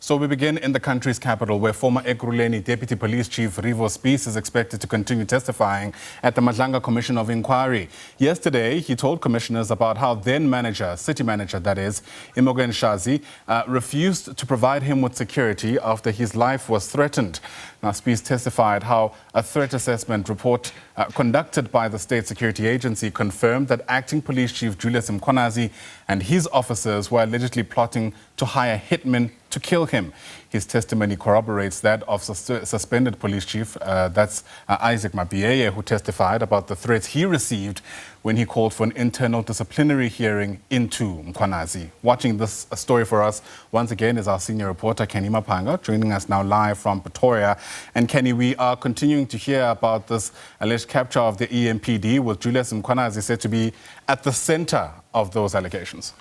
So we begin in the country's capital, where former Ekurhuleni Deputy Police Chief Revo Spies is expected to continue testifying at the Madlanga Commission of Inquiry. Yesterday, he told commissioners about how then-manager, City Manager that is, Imogen Mashazi, refused to provide him with security after his life was threatened. Now, Spies testified how a threat assessment report conducted by the State Security Agency confirmed that Acting Police Chief Julius Mkhwanazi and his officers were allegedly plotting to hire hitmen to kill him. His testimony corroborates that of suspended police chief, that's Isaac Mapiyeye, who testified about the threats he received when he called for an internal disciplinary hearing into Mkhwanazi. Watching this story for us once again is our senior reporter, Canny Maphanga, joining us now live from Pretoria. And Canny, we are continuing to hear about this alleged capture of the EMPD, with Julius Mkhwanazi said to be at the center of those allegations.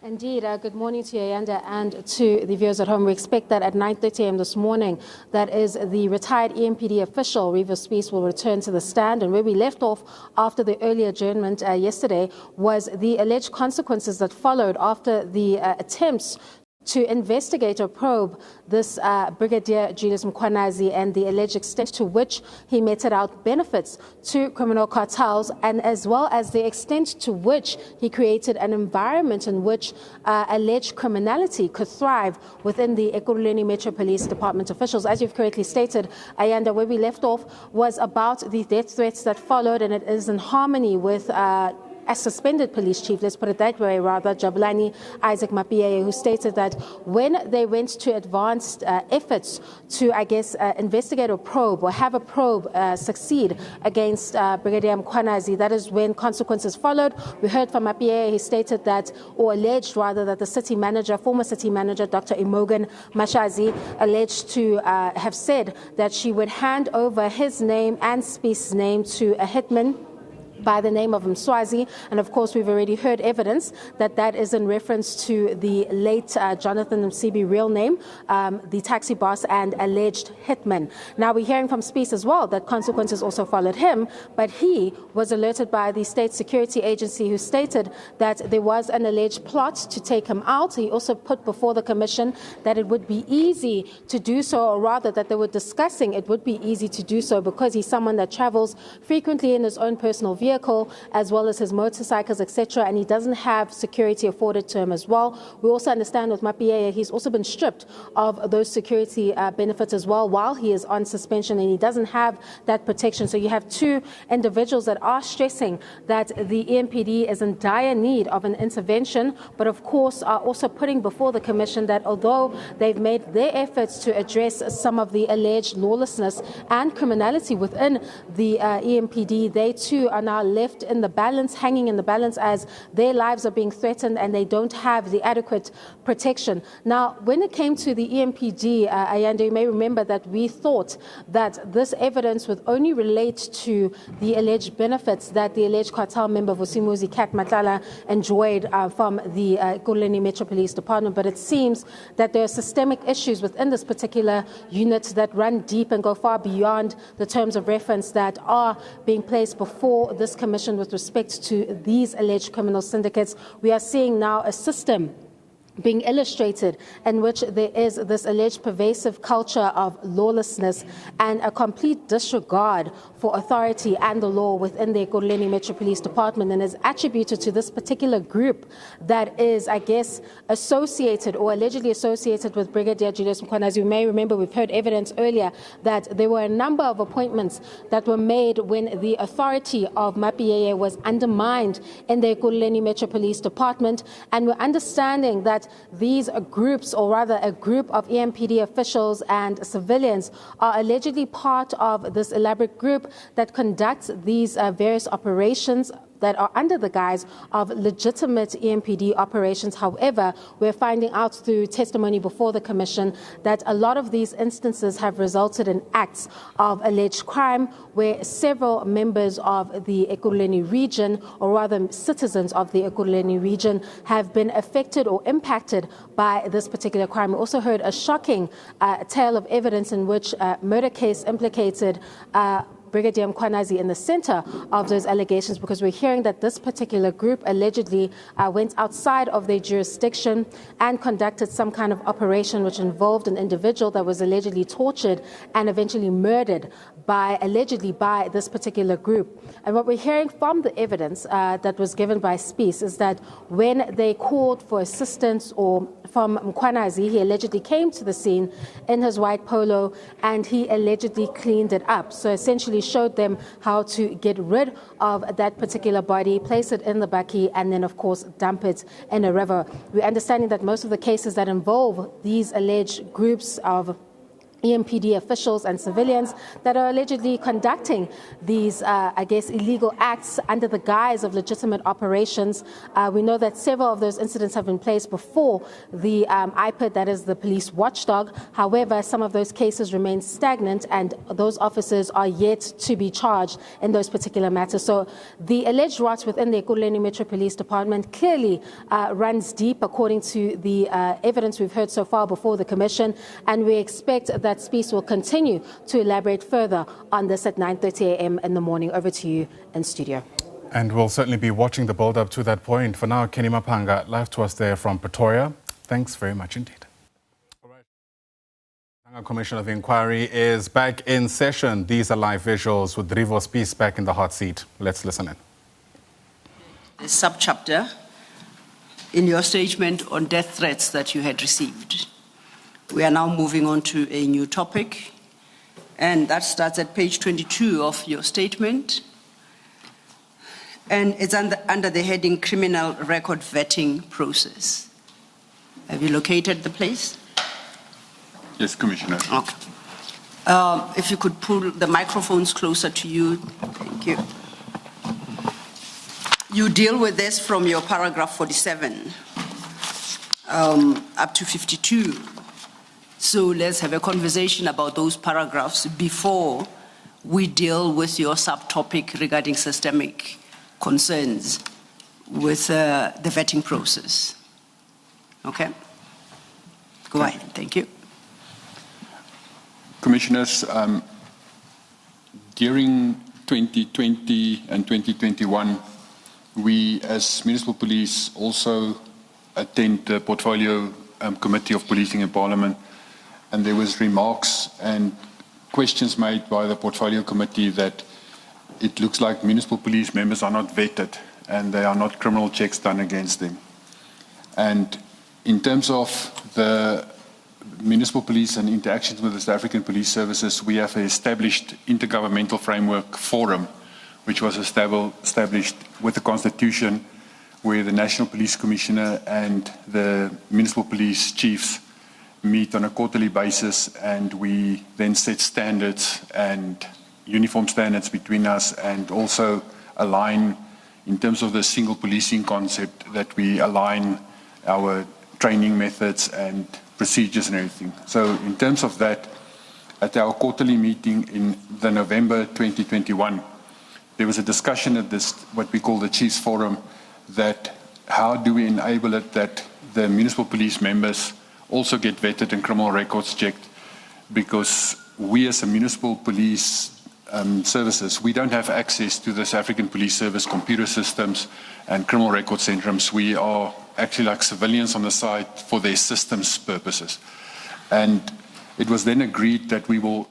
Indeed. Good morning to you, Ayanda, and to the viewers at home. We expect that at 9:30 a.m. this morning, that is, the retired EMPD official, Revo Spies, will return to the stand. And where we left off after the early adjournment yesterday was the alleged consequences that followed after the attempts to investigate or probe this Brigadier Julius Mkhwanazi and the alleged extent to which he meted out benefits to criminal cartels, and as well as the extent to which he created an environment in which alleged criminality could thrive within the Ekurhuleni Metro Police Department officials. As you've correctly stated, Ayanda, where we left off was about the death threats that followed, and it is in harmony with a suspended police chief, let's put it that way, rather, Jabulani Isaac Mapiyeye, who stated that when they went to advanced efforts to, investigate or probe or have a probe succeed against Brigadier Mkhwanazi, that is when consequences followed. We heard from Mapiyeye, he stated that, or alleged rather, that the city manager, former city manager, Dr. Imogen Mashazi, alleged to have said that she would hand over his name and Spies' name to a hitman by the name of Mswazi. And of course, we've already heard evidence that that is in reference to the late Jonathan Msibi real name, the taxi boss and alleged hitman. Now we're hearing from Spies as well that consequences also followed him, but he was alerted by the State Security Agency, who stated that there was an alleged plot to take him out. He also put before the commission that it would be easy to do so, or rather that they were discussing it would be easy to do so because he's someone that travels frequently in his own personal vehicle, as well as his motorcycles, etc., and he doesn't have security afforded to him as well. We also understand with Mapiyeye, he's also been stripped of those security benefits as well while he is on suspension, and he doesn't have that protection. So you have two individuals that are stressing that the EMPD is in dire need of an intervention, but of course are also putting before the commission that although they've made their efforts to address some of the alleged lawlessness and criminality within the EMPD, they too are now left in the balance, hanging in the balance, as their lives are being threatened and they don't have the adequate protection. Now, when it came to the EMPD, Ayanda, you may remember that we thought that this evidence would only relate to the alleged benefits that the alleged cartel member Vusimuzi Cat Matlala enjoyed from the Ekurhuleni Metro Police Department, but it seems that there are systemic issues within this particular unit that run deep and go far beyond the terms of reference that are being placed before this commission with respect to these alleged criminal syndicates. We are seeing now a system being illustrated in which there is this alleged pervasive culture of lawlessness and a complete disregard for authority and the law within the Ekurhuleni Metro Police Department, and is attributed to this particular group that is, associated or allegedly associated with Brigadier Julius Mkhwanazi. You may remember we've heard evidence earlier that there were a number of appointments that were made when the authority of Mapiyeye was undermined in the Ekurhuleni Metro Police Department, and we're understanding that these groups, or rather a group of EMPD officials and civilians, are allegedly part of this elaborate group that conducts these various operations that are under the guise of legitimate EMPD operations. However, we're finding out through testimony before the commission that a lot of these instances have resulted in acts of alleged crime where several members of the Ekurhuleni region, or rather citizens of the Ekurhuleni region, have been affected or impacted by this particular crime. We also heard a shocking tale of evidence in which a murder case implicated Brigadier Mkhwanazi in the center of those allegations, because we're hearing that this particular group allegedly went outside of their jurisdiction and conducted some kind of operation which involved an individual that was allegedly tortured and eventually murdered allegedly by this particular group. And what we're hearing from the evidence that was given by Spies is that when they called for assistance or from Mkhwanazi, he allegedly came to the scene in his white polo and he allegedly cleaned it up. So essentially showed them how to get rid of that particular body, place it in the bakkie, and then of course dump it in a river. We're understanding that most of the cases that involve these alleged groups of EMPD officials and civilians that are allegedly conducting these, illegal acts under the guise of legitimate operations. We know that several of those incidents have been placed before the IPID, that is the police watchdog. However, some of those cases remain stagnant and those officers are yet to be charged in those particular matters. So the alleged rot within the Ekurhuleni Metro Police Department clearly runs deep according to the evidence we've heard so far before the Commission, and we expect that Spies will continue to elaborate further on this at 9:30 a.m. in the morning. Over to you in studio. And we'll certainly be watching the build-up to that point. For now, Canny Maphanga, live to us there from Pretoria. Thanks very much indeed. All right. Madlanga Commission of Inquiry is back in session. These are live visuals with Revo Spies back in the hot seat. Let's listen in. The subchapter in your statement on death threats that you had received. We are now moving on to a new topic, and that starts at page 22 of your statement. And it's under the heading Criminal Record Vetting Process. Have you located the place? Yes, Commissioner. Okay. If you could pull the microphones closer to you. Thank you. You deal with this from your paragraph 47 up to 52. So let's have a conversation about those paragraphs before we deal with your subtopic regarding systemic concerns with the vetting process. Okay? Go ahead. Thank you. Commissioners, during 2020 and 2021, we as municipal police also attend the Portfolio Committee of Policing in Parliament, and there was remarks and questions made by the Portfolio Committee that it looks like municipal police members are not vetted and there are not criminal checks done against them. And in terms of the municipal police and interactions with the South African Police Services, we have an established intergovernmental framework forum, which was established with the Constitution, where the National Police Commissioner and the municipal police chiefs meet on a quarterly basis, and we then set standards and uniform standards between us, and also align in terms of the single policing concept, that we align our training methods and procedures and everything. So in terms of that, at our quarterly meeting in the November 2021, there was a discussion at this, what we call the Chiefs Forum, that how do we enable it that the municipal police members also get vetted and criminal records checked, because we as a municipal police services, we don't have access to the South African Police Service computer systems and criminal record centrums. We are actually like civilians on the side for their systems purposes. And it was then agreed that we will